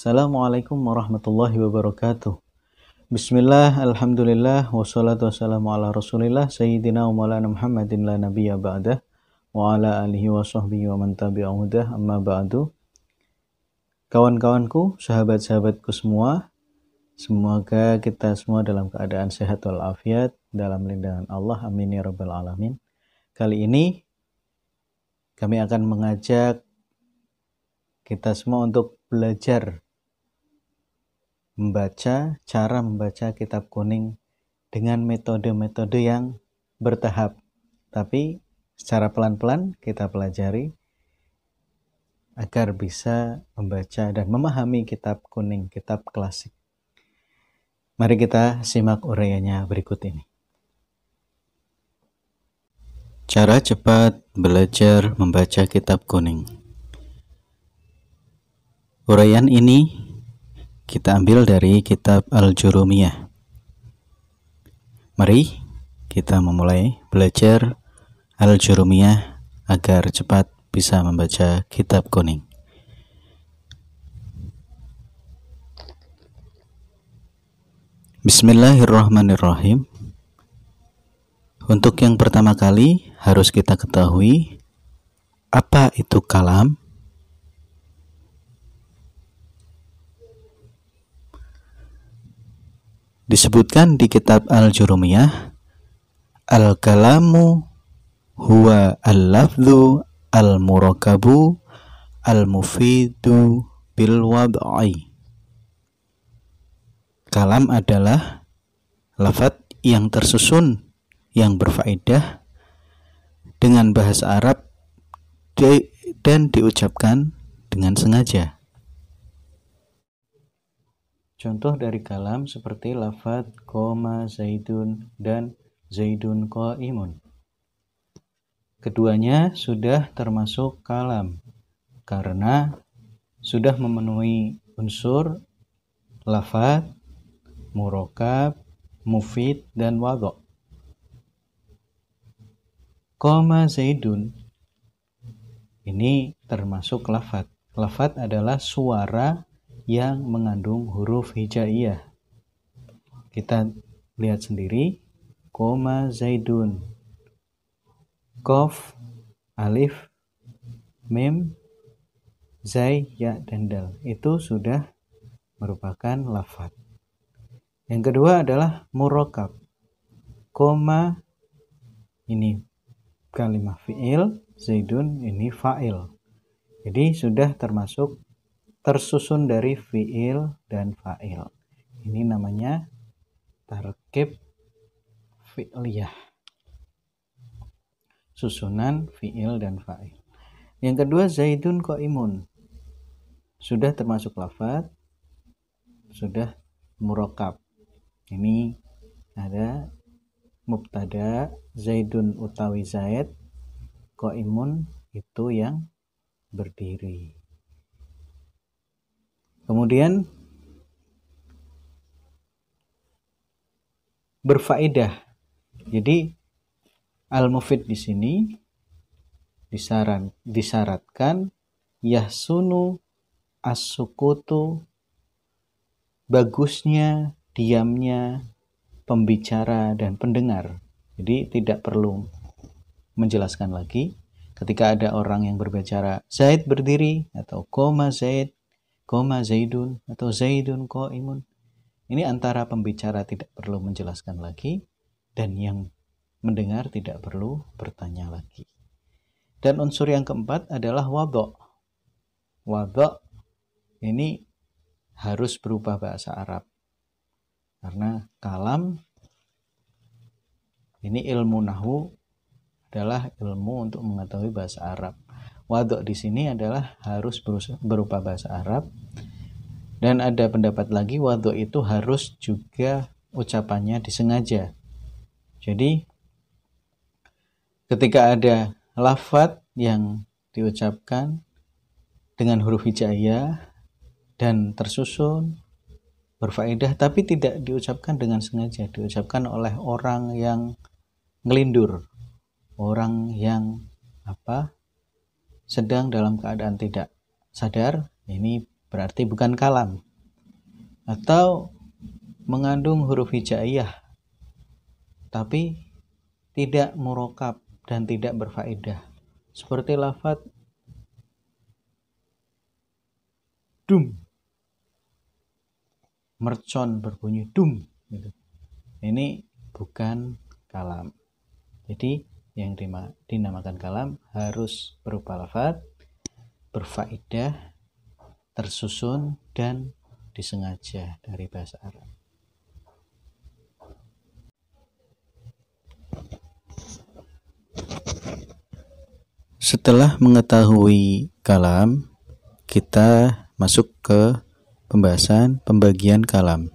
Assalamualaikum warahmatullahi wabarakatuh. Bismillah, alhamdulillah, wassalatu wassalamu ala rasulillah Sayyidina wa maulana Muhammadin la nabiyya ba'dah wa ala alihi wa sahbihi wa man tabi'ahu hudah amma ba'du. Kawan-kawanku, sahabat-sahabatku semua, semoga kita semua dalam keadaan sehat walafiat dalam lindungan Allah, amin ya rabbal alamin. Kali ini kami akan mengajak kita semua untuk belajar cara membaca kitab kuning dengan metode-metode yang bertahap. Tapi secara pelan-pelan kita pelajari agar bisa membaca dan memahami kitab kuning, kitab klasik. Mari kita simak uraiannya berikut ini. Cara cepat belajar membaca kitab kuning. Uraian ini kita ambil dari kitab Al-Jurumiyah. Mari kita memulai belajar Al-Jurumiyah agar cepat bisa membaca kitab kuning. Bismillahirrahmanirrahim. Untuk yang pertama kali harus kita ketahui apa itu kalam. Disebutkan di kitab Al-Jurumiyah, al-kalamu huwa al-lafdhu al-murakabu al-mufidu bil wad'i. Kalam adalah lafadz yang tersusun yang berfaedah dengan bahasa Arab dan diucapkan dengan sengaja. Contoh dari kalam seperti lafadz qoma zaidun dan zaidun qaimun. Keduanya sudah termasuk kalam karena sudah memenuhi unsur lafadz, murakab, mufid, dan wadha'. Qoma zaidun ini termasuk lafadz. Lafadz adalah suara yang mengandung huruf hijaiyah. Kita lihat sendiri, qoma zaidun, qaf, alif, mim, zai, ya, dan dal. Itu sudah merupakan lafadz. Yang kedua adalah murakab. Qoma ini kalimah fi'il, zaidun ini fa'il. Jadi sudah tersusun dari fi'il dan fa'il. Ini namanya tarkib fi'liyah. Susunan fi'il dan fa'il. Yang kedua zaidun qaimun. Sudah termasuk lafadz, sudah murakab. Ini ada mubtada zaidun utawi zaid, qaimun itu yang berdiri. Kemudian berfaedah. Jadi al-mufid di sini disyaratkan yahsunu as-sukutu, bagusnya diamnya pembicara dan pendengar. Jadi tidak perlu menjelaskan lagi ketika ada orang yang berbicara Zaid berdiri atau qoma Zaid, qoma zaidun atau zaidun qaimun. Ini antara pembicara tidak perlu menjelaskan lagi dan yang mendengar tidak perlu bertanya lagi. Dan unsur yang keempat adalah wadha'. Wadha' ini harus berupa bahasa Arab. Karena kalam ini ilmu nahwu adalah ilmu untuk mengetahui bahasa Arab. Wadha' di sini adalah harus berupa bahasa Arab. Dan ada pendapat lagi wadha' itu harus juga ucapannya disengaja. Jadi ketika ada lafadz yang diucapkan dengan huruf hijaiyah dan tersusun berfaedah tapi tidak diucapkan dengan sengaja, diucapkan oleh orang yang ngelindur, orang yang sedang dalam keadaan tidak sadar, ini berarti bukan kalam. Atau mengandung huruf hijaiyah tapi tidak murokab dan tidak berfaedah, seperti lafaz dum, mercon berbunyi dum gitu. Ini bukan kalam. Jadi yang dinamakan kalam harus berupa lafaz, berfaedah, tersusun, dan disengaja dari bahasa Arab. Setelah mengetahui kalam, kita masuk ke pembagian kalam.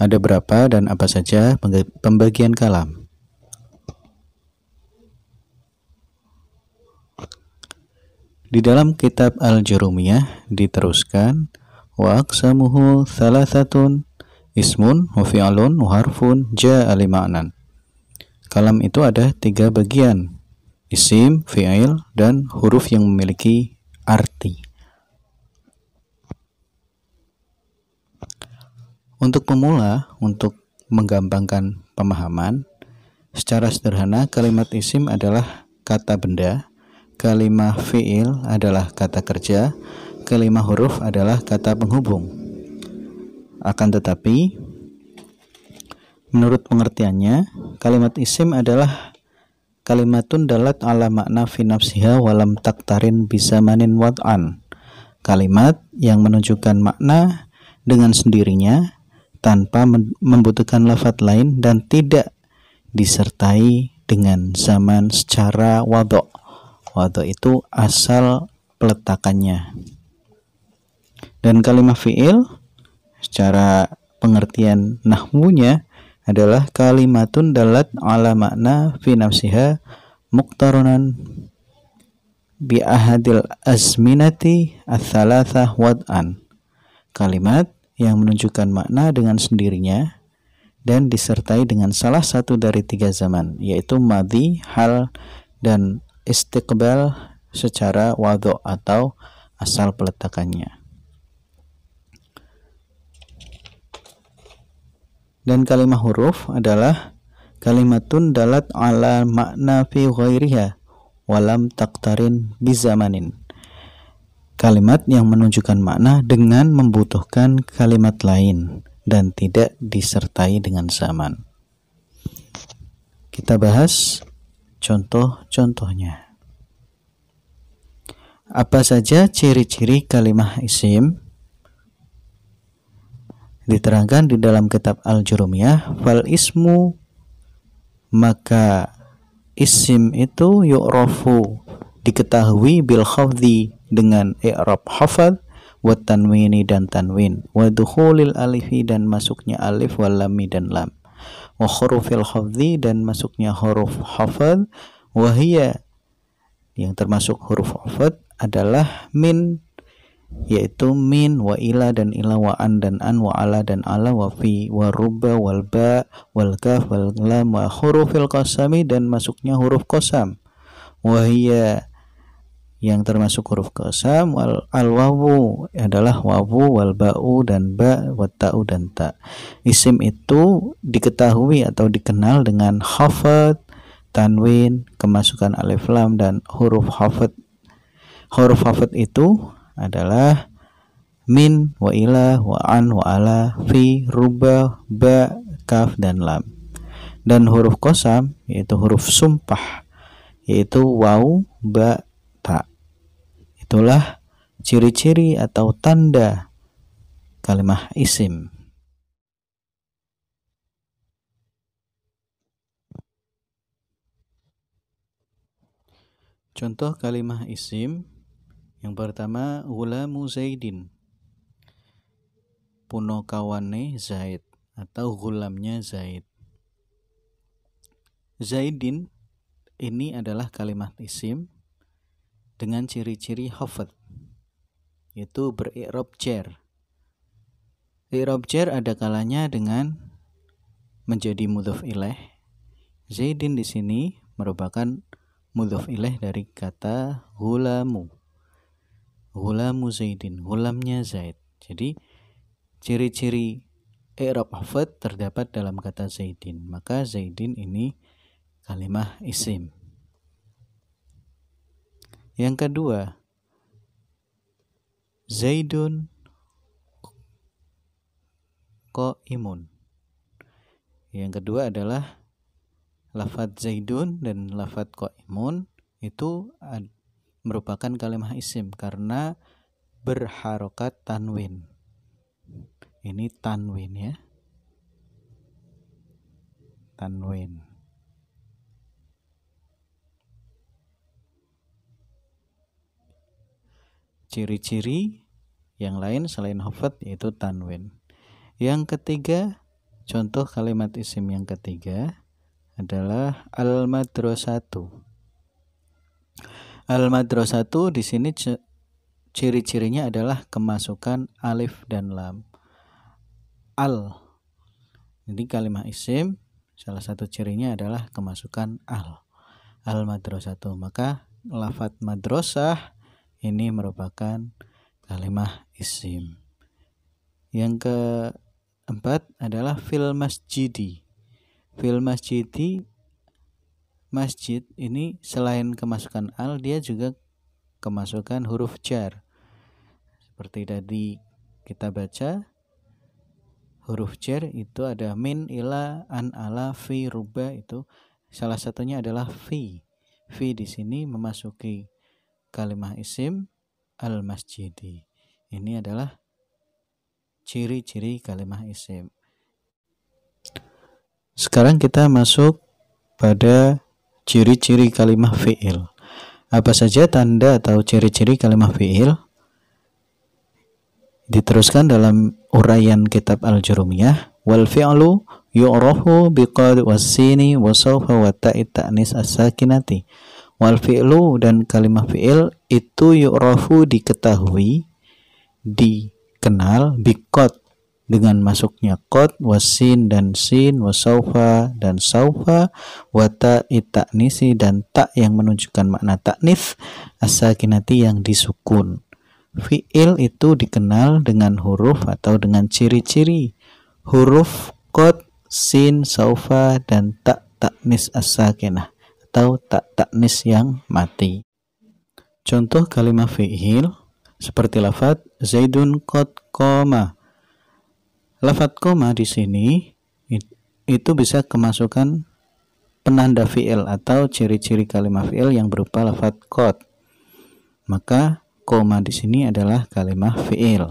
Ada berapa dan apa saja pembagian kalam? Di dalam kitab Al-Jurumiyah diteruskan, wa aqsamuhu thalathatun ismun wa fi'lun wa harfun ja'a li ma'nan. Kalam itu ada 3 bagian, isim, fi'il, dan huruf yang memiliki arti. Untuk pemula, untuk menggampangkan pemahaman, secara sederhana kalimat isim adalah kata benda, kalimat fi'il adalah kata kerja, kalimat huruf adalah kata penghubung. Akan tetapi, menurut pengertiannya, kalimat isim adalah kalimatun dalat ala makna fi nafsiha walam taktarin bisamanin wad'an. Kalimat yang menunjukkan makna dengan sendirinya tanpa membutuhkan lafaz lain dan tidak disertai dengan zaman secara wadho'. Wadho' itu asal peletakannya. Dan kalimat fi'il secara pengertian nahwunya adalah kalimatun dalat ala makna fi nafsiha muqtaronan bi ahadil azminati ats-tsalatsah wad'an. Kalimat yang menunjukkan makna dengan sendirinya dan disertai dengan salah satu dari 3 zaman, yaitu madhi, hal, dan istiqbal secara wadho' atau asal peletakannya. Dan kalimat huruf adalah kalimatun dalat ala makna fi ghairiha walam taktarin bizamanin. Kalimat yang menunjukkan makna dengan membutuhkan kalimat lain dan tidak disertai dengan zaman. Kita bahas contoh-contohnya. Apa saja ciri-ciri kalimat isim? Diterangkan di dalam kitab Al-Jurumiyah, fal ismu, maka isim itu yu'rafu, diketahui bil khafdhi, dengan i'rab hafadh, wa tanwini dan tanwin, wa dukhulil alifi dan masuknya alif, wal lami dan lam, wa hurufil khafdhi dan masuknya huruf hafadh, wa hiya yang termasuk huruf hafadh adalah min, yaitu min, wa ila dan ila, wa an dan an, wa ala dan ala, wa fi, wa rubba, wal ba, wal kaf, wal lam, wa hurufil qasami dan masuknya huruf qasam, wa hiya yang termasuk huruf qasam, wal al-wawu adalah wawu, wal ba'u dan ba, wa ta'u dan ta. Isim itu diketahui atau dikenal dengan khafad, tanwin, kemasukan alif lam dan huruf hafad. Huruf hafad itu adalah min, wa ila, wa an, wa ala, fi, ruba, ba, kaf dan lam. Dan huruf qasam yaitu huruf sumpah, yaitu waw, ba, ta. Itulah ciri-ciri atau tanda kalimat isim. Contoh kalimat isim yang pertama, ghulamu Zaidin, punokawane Zaid atau ghulamnya Zaid. Zaidin ini adalah kalimat isim dengan ciri-ciri khafad, yaitu ber-i'rab jar. I'rab jar ada kalanya dengan menjadi mudhof ilaih. Zaidin di sini merupakan mudhof ilaih dari kata ghulamu. Ghulamu Zaidin, ghulamnya Zaid. Jadi ciri-ciri i'rab hafad terdapat dalam kata Zaidin. Maka Zaidin ini kalimah isim. Yang kedua, Zaidun qaimun. Yang kedua adalah lafadz Zaidun dan lafadz qaimun itu merupakan kalimah isim karena berharokat tanwin. Ini tanwin ya. Tanwin. Ciri-ciri yang lain selain hafad yaitu tanwin. Yang ketiga, contoh kalimat isim yang ketiga adalah al-madrasatu. Al-madrasatu di sini ciri-cirinya adalah kemasukan alif dan lam. Al. Jadi kalimat isim salah satu cirinya adalah kemasukan al. Al-madrasatu. Maka lafadz madrasah ini merupakan kalimah isim. Yang keempat adalah fil masjidi. Fil masjidi, masjid ini selain kemasukan al, dia juga kemasukan huruf jar. Seperti tadi kita baca, huruf jar itu ada min, ila, an, ala, fi, ruba, itu salah satunya adalah fi. Fi di sini memasuki kalimah isim al-masjidi. Ini adalah ciri-ciri kalimah isim. Sekarang kita masuk pada ciri-ciri kalimah fi'il. Apa saja tanda atau ciri-ciri kalimah fi'il? Diteruskan dalam uraian kitab Al-Jurumiyah. Wal fi'lu yu'rafu biqad was-sini wa sawfa wa ta'i ta'nis as-sakinati. Wal fi'lu dan kalimah fi'il itu yu'rafu diketahui, dikenal, biqad dengan masuknya qad, wasin dan sin, wasaufa dan saufa, wa ta'i ta'nisi dan tak yang menunjukkan makna ta'nis, as-sakinati yang disukun. Fi'il itu dikenal dengan huruf atau dengan ciri-ciri huruf qad, sin, saufa dan tak ta'nis as-sakinah atau tak ta'nis yang mati. Contoh kalimat fi'il seperti lafadz Zaidun qad qama. Lafadz koma di sini itu bisa kemasukan penanda fi'il atau ciri-ciri kalimat fi'il yang berupa lafadz qad. Maka koma di sini adalah kalimat fi'il.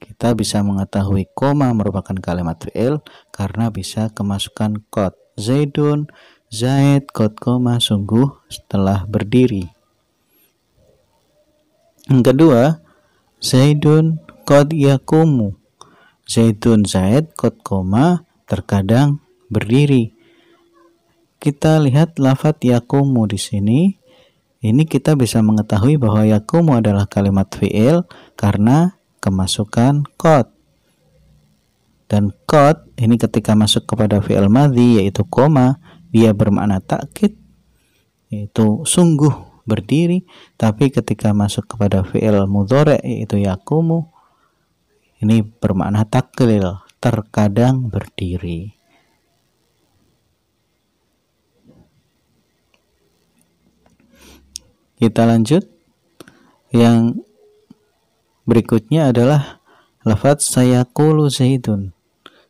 Kita bisa mengetahui koma merupakan kalimat fi'il karena bisa kemasukan qad. Zaidun, Zaid, qad koma, sungguh setelah berdiri. Yang kedua, Zaidun qad yakumu. Zaidun, Zaid, qad koma, terkadang berdiri. Kita lihat lafadz yakumu di sini. Ini kita bisa mengetahui bahwa yakumu adalah kalimat fi'il karena kemasukan qad. Dan qad ini ketika masuk kepada fi'il madhi yaitu koma, dia bermakna takkid, yaitu sungguh berdiri. Tapi ketika masuk kepada fi'il mudhari yaitu yakumu, ini bermakna taklil, terkadang berdiri. Kita lanjut. Yang berikutnya adalah lafadz sayaqulu Zaidun.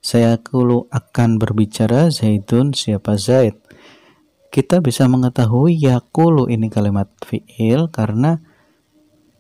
Sayaqulu akan berbicara Zaidun, siapa Zaid. Kita bisa mengetahui yaqulu ini kalimat fi'il karena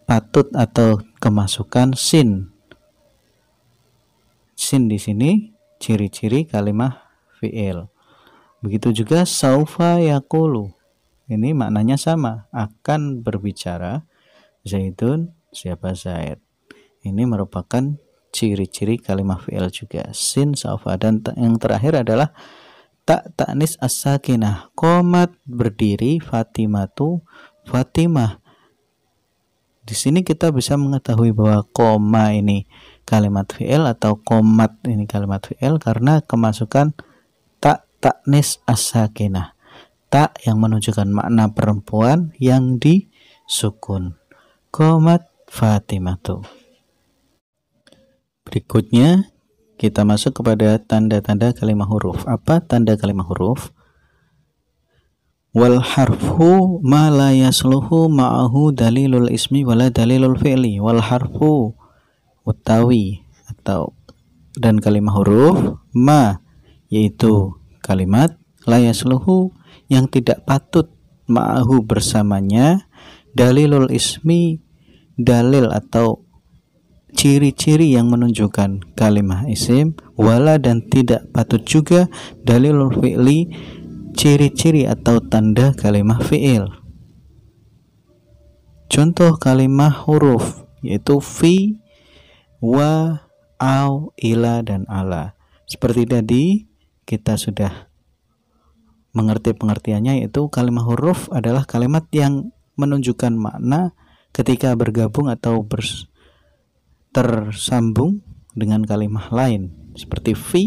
patut atau kemasukan sin. Sin di sini ciri-ciri kalimat fi'il. Begitu juga saufa yaqulu. Ini maknanya sama, akan berbicara Zaidun, siapa Zaid. Ini merupakan ciri-ciri kalimat fi'il juga. Sin, saufa, dan yang terakhir adalah tak ta'nis as-sakinah. Qomat berdiri, Fatimatu, Fatimah. Di sini kita bisa mengetahui bahwa koma ini kalimat fi'il atau qomat ini kalimat fi'il karena kemasukan tak ta'nis as-sakinah. Tak yang menunjukkan makna perempuan yang disukun. Qomat Fatimatu. Berikutnya kita masuk kepada tanda-tanda kalimah huruf. Apa tanda kalimah huruf? Wal harfu ma la yasluhu ma'ahu dalilul ismi wala dalilul fi'li. Wal harfu utawi atau dan kalimah huruf ma yaitu kalimat la yasluhu yang tidak patut ma'ahu bersamanya dalilul ismi dalil atau ciri-ciri yang menunjukkan kalimah isim, wala dan tidak patut juga dalilul fi'li ciri-ciri atau tanda kalimah fi'il. Contoh kalimah huruf yaitu fi, wa, au, ila, dan ala. Seperti tadi kita sudah mengerti pengertiannya, yaitu kalimah huruf adalah kalimat yang menunjukkan makna ketika bergabung atau tersambung dengan kalimah lain. Seperti fi,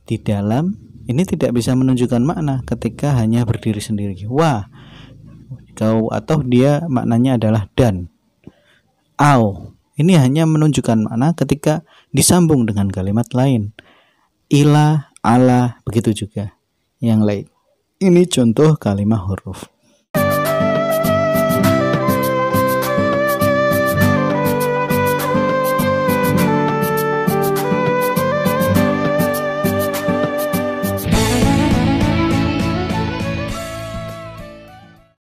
di dalam, ini tidak bisa menunjukkan makna ketika hanya berdiri sendiri. Wa, atau dia maknanya adalah dan. Au, ini hanya menunjukkan makna ketika disambung dengan kalimat lain. Ila, ala, begitu juga yang lain. Ini contoh kalimah huruf.